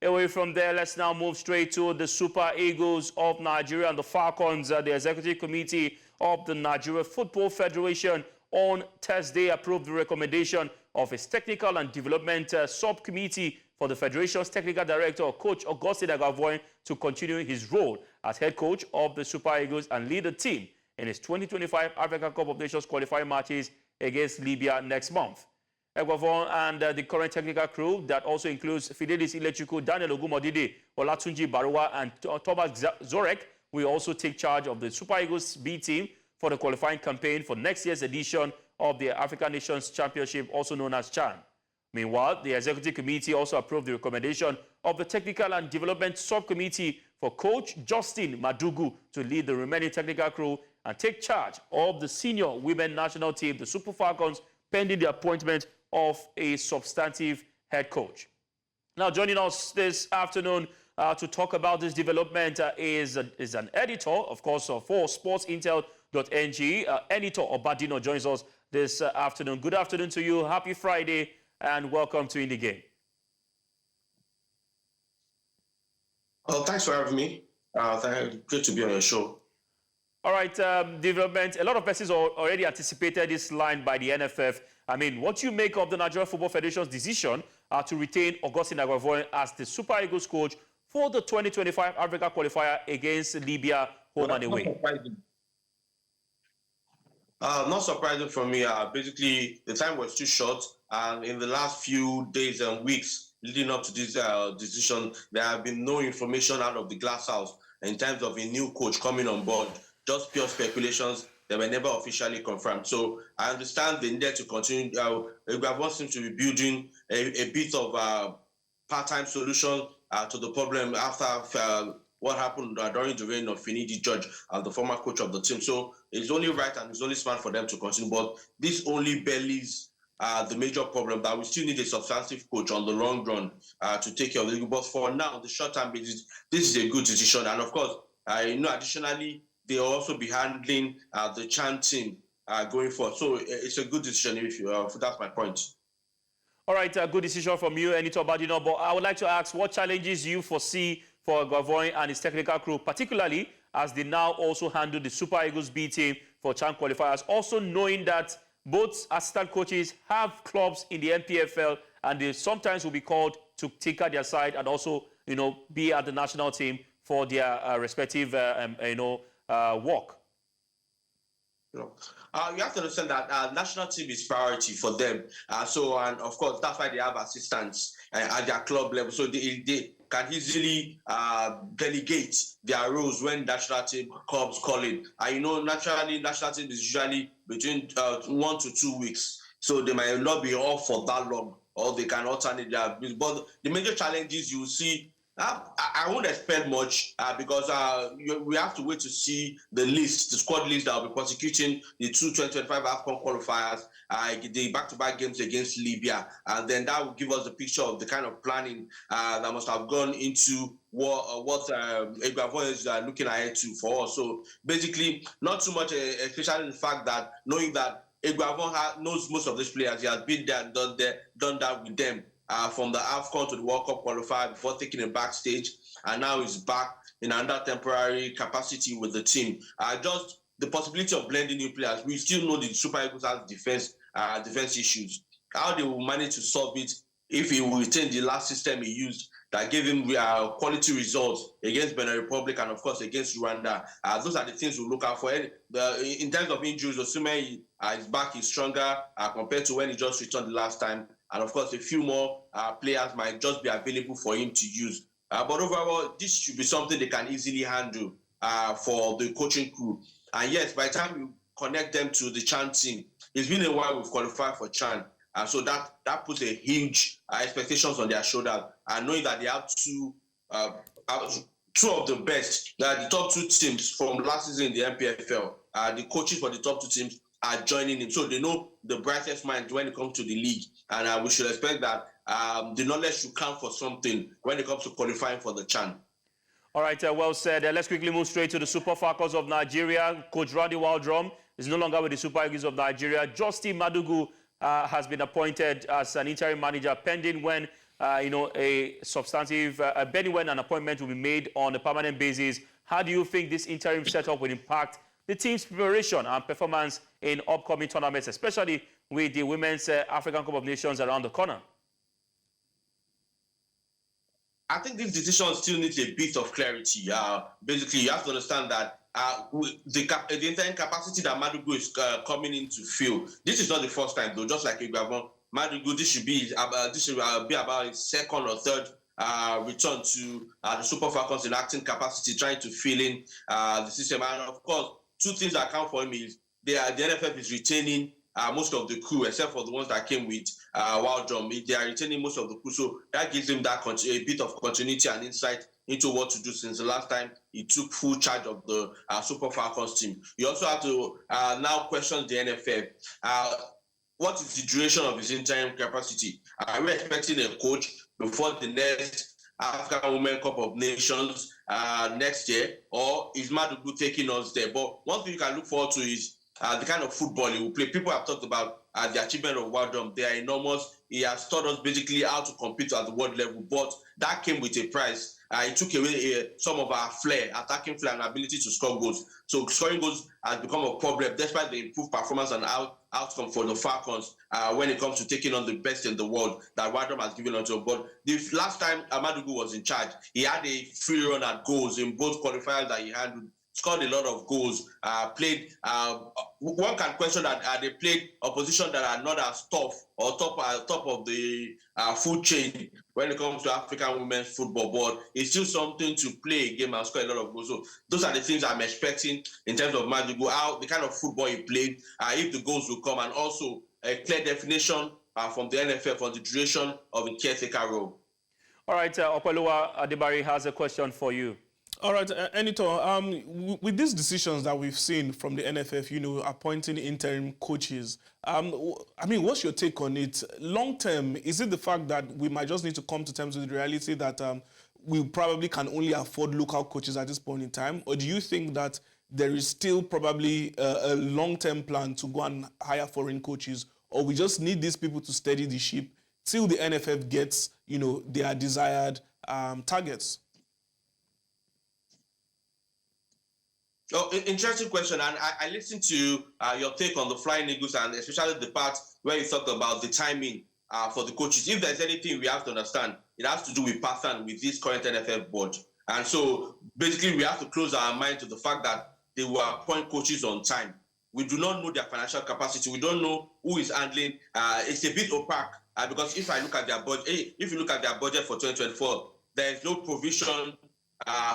Away from there, let's now move straight to the Super Eagles of Nigeria and the Falcons. The Executive Committee of the Nigeria Football Federation on Thursday approved the recommendation of its Technical and Development Subcommittee for the Federation's Technical Director, Coach Augustine Eguavoen, to continue his role as head coach of the Super Eagles and lead the team in its 2025 Africa Cup of Nations qualifying matches against Libya next month. Eguavoen and the current technical crew that also includes Fidelis, Ilechukwu, Daniel Ogunmodede, Olatunji Baruwa, and Thomas Zorek will also take charge of the Super Eagles B team for the qualifying campaign for next year's edition of the African Nations Championship, also known as CHAN. Meanwhile, the Executive Committee also approved the recommendation of the Technical and Development Subcommittee for Coach Justin Madugu to lead the remaining technical crew and take charge of the senior women national team, the Super Falcons, pending the appointment of a substantive head coach. Now, joining us this afternoon to talk about this development is an editor, of course, for sportsintel.ng. Editor Obadino joins us this afternoon. Good afternoon to you. Happy Friday, and welcome to In the Game. Well, thanks for having me. Good to be on your show. All right, development. A lot of persons already anticipated this line by the NFF. I mean, what do you make of the Nigeria Football Federation's decision to retain Augustine Eguavoen as the Super Eagles coach for the 2025 Africa qualifier against Libya, home and away? Not surprising for me. Basically, the time was too short, and in the last few days and weeks leading up to this decision, there have been no information out of the glass house in terms of a new coach coming on board. Just pure speculations that were never officially confirmed. So I understand they needed to continue. Eguavoen seems to be building a bit of a part-time solution to the problem after what happened during the reign of Finidi George as the former coach of the team. So it's only right and it's only smart for them to continue. But this only bellies the major problem that we still need a substantive coach on the long run to take care of the league. But for now, the short-term basis, this is a good decision. And of course, additionally, they'll also be handling the CHAN team going forward. So it's a good decision, if that's my point. All right, good decision from you, Enito Badino. But I would like to ask, what challenges you foresee for Eguavoen and his technical crew, particularly as they now also handle the Super Eagles B team for CHAN qualifiers, also knowing that both assistant coaches have clubs in the NPFL and they sometimes will be called to take out their side and also, be at the national team for their respective, work. You have to understand that national team is priority for them. And of course, that's why they have assistants at their club level. So they can easily delegate their roles when national team comes calling. Naturally, national team is usually between 1 to 2 weeks. So they might not be off for that long, or they can alternate their business. But the major challenges you see, I won't expect much because we have to wait to see the squad list that will be prosecuting the 2025 AFCON qualifiers, the back-to-back games against Libya, and then that will give us the picture of the kind of planning that must have gone into what Eguavoen is looking ahead to for us. So basically, not too much, especially the fact that knowing that Eguavoen knows most of these players, he has been there and done that with them. From the AFCON to the World Cup qualifier before taking a backstage, and now he's back in another temporary capacity with the team. Just the possibility of blending new players. We still know the Super Eagles has defense issues. How they will manage to solve it if he will retain the last system he used that gave him quality results against Benin Republic and, of course, against Rwanda. Those are the things we'll look out for. In terms of injuries, assuming his back is stronger compared to when he just returned the last time. And, of course, a few more players might just be available for him to use. But overall, this should be something they can easily handle for the coaching crew. And, yes, by the time you connect them to the CHAN team, it's been a while we've qualified for CHAN. So that puts a huge expectations on their shoulders. And knowing that they have two of the best, the top two teams from last season in the NPFL, the coaches for the top two teams are joining him. So they know the brightest mind when it comes to the league. And we should expect that the knowledge should count for something when it comes to qualifying for the CHAN. All right, well said. Let's quickly move straight to the Super Falcons of Nigeria. Coach Randy Waldrum is no longer with the Super Eagles of Nigeria. Justin Madugu has been appointed as an interim manager pending when a substantive, when an appointment will be made on a permanent basis, how do you think this interim setup will impact the team's preparation and performance in upcoming tournaments, especially with the Women's African Cup of Nations around the corner? I think this decision still needs a bit of clarity. Basically, you have to understand that the interim capacity that Madugu is coming in to fill, this is not the first time, though. Just like Eguavoen, Madugu, this should be about his second or third return to the Super Falcons in acting capacity, trying to fill in the system. And of course, two things that account for him is the NFF is retaining most of the crew, except for the ones that came with Wildrum. They are retaining most of the crew, so that gives him that a bit of continuity and insight into what to do since the last time he took full charge of the Super Falcons team. You also have to now question the NFF. What is the duration of his interim capacity? Are we expecting a coach before the next African Women Cup of Nations next year, or is Madugu taking us there? But one thing you can look forward to is the kind of football he will play. People have talked about the achievement of Wildrum. They are enormous. He has taught us basically how to compete at the world level, but that came with a price. It took away some of our flair, attacking flair, and ability to score goals. So scoring goals has become a problem, despite the improved performance and outcome for the Falcons when it comes to taking on the best in the world that Wildrum has given unto. But the last time Madugu was in charge, he had a free run at goals in both qualifiers that he handled. Scored a lot of goals, played, one can question that they played opposition that are not as tough or top of the food chain when it comes to African women's football, but it's still something to play a game and score a lot of goals. So those are the things I'm expecting in terms of Madugu, how the kind of football he played, if the goals will come, and also a clear definition from the NFF on the duration of the caretaker role. All right, Opeluwa Adebari has a question for you. All right, Enito, with these decisions that we've seen from the NFF, appointing interim coaches, what's your take on it? Long term, is it the fact that we might just need to come to terms with the reality that we probably can only afford local coaches at this point in time? Or do you think that there is still probably a long-term plan to go and hire foreign coaches, or we just need these people to steady the ship till the NFF gets, their desired targets? Oh, interesting question, and I listened to your take on the Flying Eagles, and especially the part where you talked about the timing for the coaches. If there's anything we have to understand, it has to do with pattern with this current NFF board. And so basically we have to close our mind to the fact that they will appoint coaches on time. We do not know their financial capacity. We don't know who is handling. It's a bit opaque because if I look at their budget, if you look at their budget for 2024, there is no provision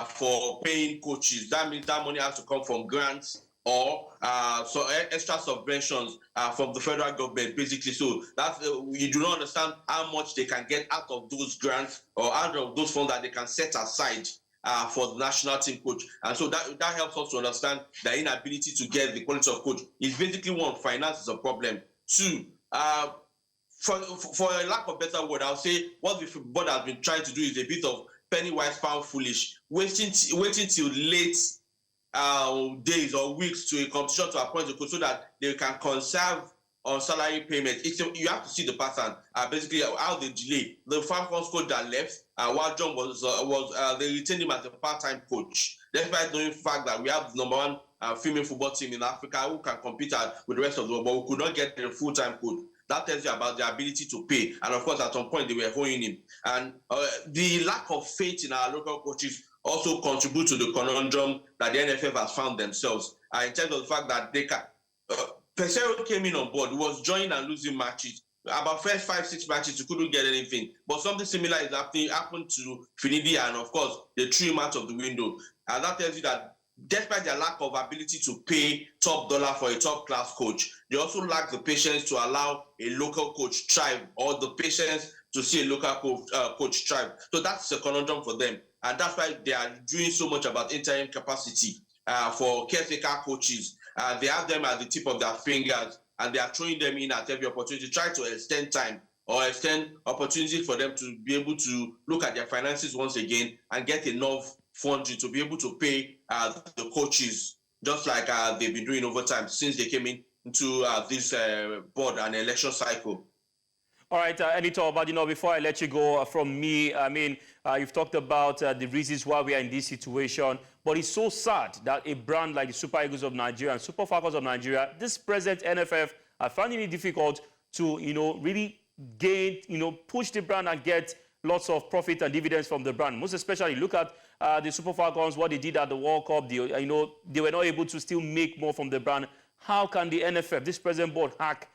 for paying coaches. That means that money has to come from grants or extra subventions from the federal government, basically. So that's you do not understand how much they can get out of those grants or out of those funds that they can set aside for the national team coach. And so that helps us to understand the inability to get the quality of coach. It's basically one, finance is a problem. Two, for a lack of better word, I'll say what the board has been trying to do is a bit of penny wise, pound foolish, waiting till late days or weeks to a competition to appoint a coach so that they can conserve on salary payment. You have to see the pattern. Basically, how they delay. The Falcons coach that left, Wildrum they retained him as a part-time coach, despite knowing the fact that we have the number one female football team in Africa who can compete with the rest of the world, but we could not get a full-time coach. That tells you about the ability to pay. And of course, at some point, they were owing him. And the lack of faith in our local coaches also contribute to the conundrum that the NFF has found themselves. In terms of the fact that they can... Pesero came in on board, was joining and losing matches. About first 5-6 matches, you couldn't get anything. But something similar is happened to Fidelis, and of course, they threw him out of the window. And that tells you that despite their lack of ability to pay top dollar for a top-class coach, they also lack the patience to allow a local coach thrive, or the patience to see a local coach thrive. So that's a conundrum for them. And that's why they are doing so much about interim capacity for caretaker coaches. They have them at the tip of their fingers, and they are throwing them in at every opportunity, try to extend time or extend opportunities for them to be able to look at their finances once again and get enough funding to be able to pay the coaches, just like they've been doing over time since they came into this board and election cycle. All right, Editor, but before I let you go, from me, I mean, you've talked about the reasons why we are in this situation, but it's so sad that a brand like the Super Eagles of Nigeria and Super Falcons of Nigeria, this present NFF, are finding it difficult to, really gain, push the brand and get lots of profit and dividends from the brand. Most especially, look at the Super Falcons, what they did at the World Cup. They were not able to still make more from the brand. How can the NFF, this present board, hack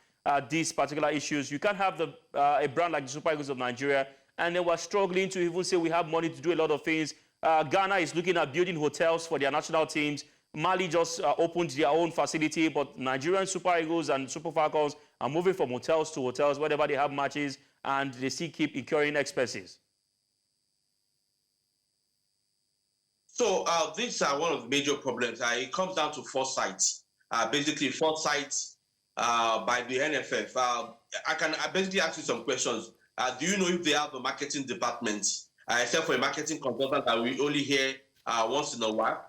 these particular issues? You can't have a brand like the Super Eagles of Nigeria, and they were struggling to even say we have money to do a lot of things. Ghana is looking at building hotels for their national teams. Mali just opened their own facility, but Nigerian Super Eagles and Super Falcons are moving from hotels to hotels whenever they have matches, and they still keep incurring expenses. So these are one of the major problems. It comes down to foresight. Basically, foresight by the NFF. I basically ask you some questions. Do you know if they have a marketing department, except for a marketing consultant that we only hear once in a while?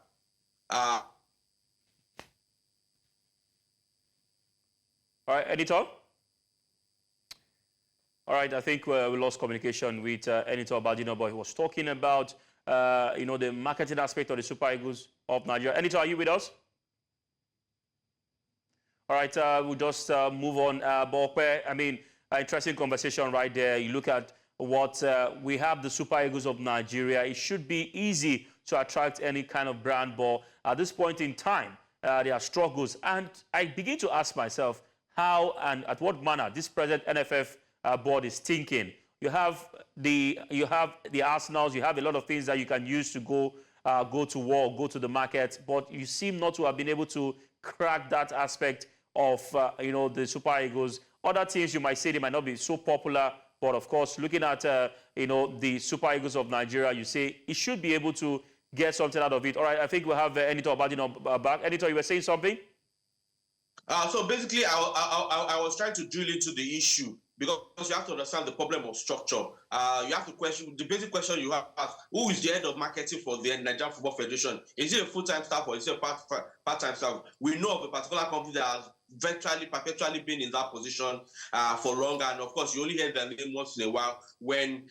All right, Editor? All right, I think we lost communication with Editor Badino, but he was talking about, the marketing aspect of the Super Eagles of Nigeria. Editor, are you with us? All right, we'll just move on. Bokwe, I mean, interesting conversation right there. You look at what we have, the Super Eagles of Nigeria. It should be easy to attract any kind of brand, but at this point in time, there are struggles. And I begin to ask myself how and at what manner this present NFF board is thinking. You have the arsenals, you have a lot of things that you can use to go to war, go to the market, but you seem not to have been able to crack that aspect of the Super Eagles. Other teams, you might say they might not be so popular, but of course, looking at the Super Eagles of Nigeria, you say it should be able to get something out of it. All right, I think we'll have Editor Badino back. Editor, you were saying something? So basically, I was trying to drill into the issue, because you have to understand the problem of structure. You have to question, the basic question you have to ask, who is the head of marketing for the Nigerian Football Federation? Is it a full-time staff or is it a part-time staff? We know of a particular company that has perpetually been in that position for long, and of course, you only hear their name once in a while when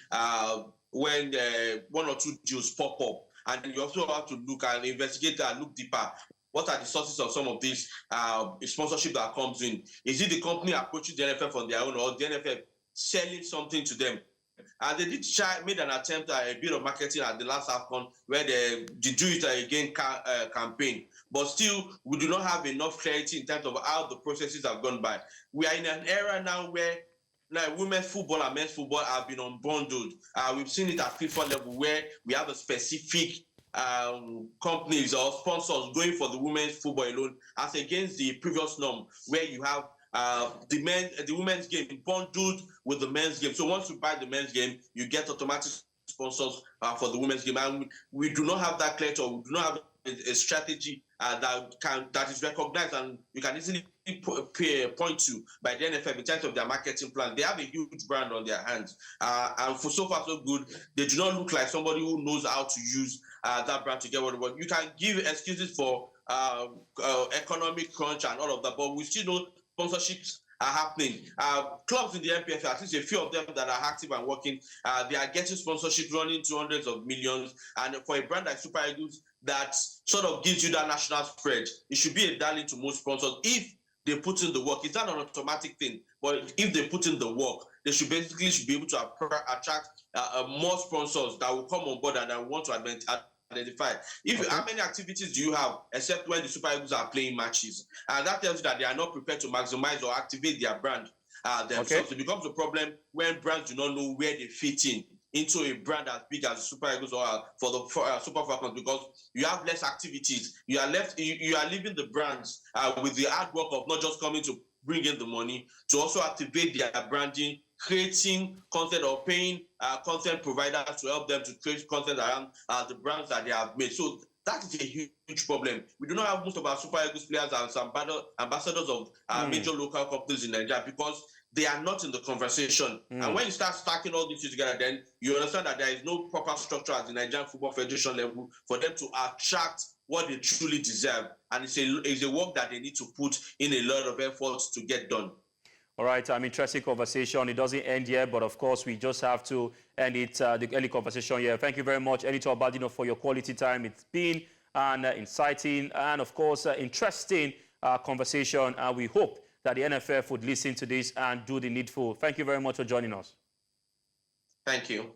one or two deals pop up. And you also have to look and investigate and look deeper. What are the sources of some of these sponsorship that comes in? Is it the company approaching the NFF on their own, or the NFF selling something to them? They did made an attempt at a bit of marketing at the last AFCON, where they did do it again campaign. But still, we do not have enough clarity in terms of how the processes have gone by. We are in an era now where women's football and men's football have been unbundled. We've seen it at FIFA level, where we have a specific companies or sponsors going for the women's football alone, as against the previous norm, where you have the women's game bundled with the men's game. So once you buy the men's game, you get automatic sponsors for the women's game. And we do not have that clarity, or we do not have a strategy that is recognized and you can easily point to by the NFF in terms of their marketing plan. They have a huge brand on their hands, and for so far so good, they do not look like somebody who knows how to use that brand to get what they want. You can give excuses for economic crunch and all of that, but we still know sponsorships are happening. Clubs in the MPF, at least a few of them that are active and working, they are getting sponsorship running to hundreds of millions. And for a brand like Super Eagles that sort of gives you that national spread, it should be a darling to most sponsors if they put in the work. It's not an automatic thing, but if they put in the work, they should be able to attract more sponsors that will come on board and that want to identify. How many activities do you have except when the Super Eagles are playing matches? That tells you that they are not prepared to maximize or activate their brand themselves. It becomes a problem when brands do not know where they fit into a brand as big as the Super Eagles or for the Super Falcons, because you have less activities. You are leaving the brands with the hard work of not just coming to bring in the money, to also activate their branding, creating content or paying content providers to help them to create content around the brands that they have made. So that is a huge problem. We do not have most of our Super Eagles players as ambassadors of major local companies in Nigeria, because they are not in the conversation. And when you start stacking all these together, then you understand that there is no proper structure at the Nigerian Football Federation level for them to attract what they truly deserve. And it's a work that they need to put in a lot of efforts to get done. All right, interesting conversation. It doesn't end here, but of course, we just have to end it, the early conversation here. Thank you very much, Editor Obadino, for your quality time. It's been an inciting and, of course, interesting conversation. And we hope that the NFF would listen to this and do the needful. Thank you very much for joining us. Thank you.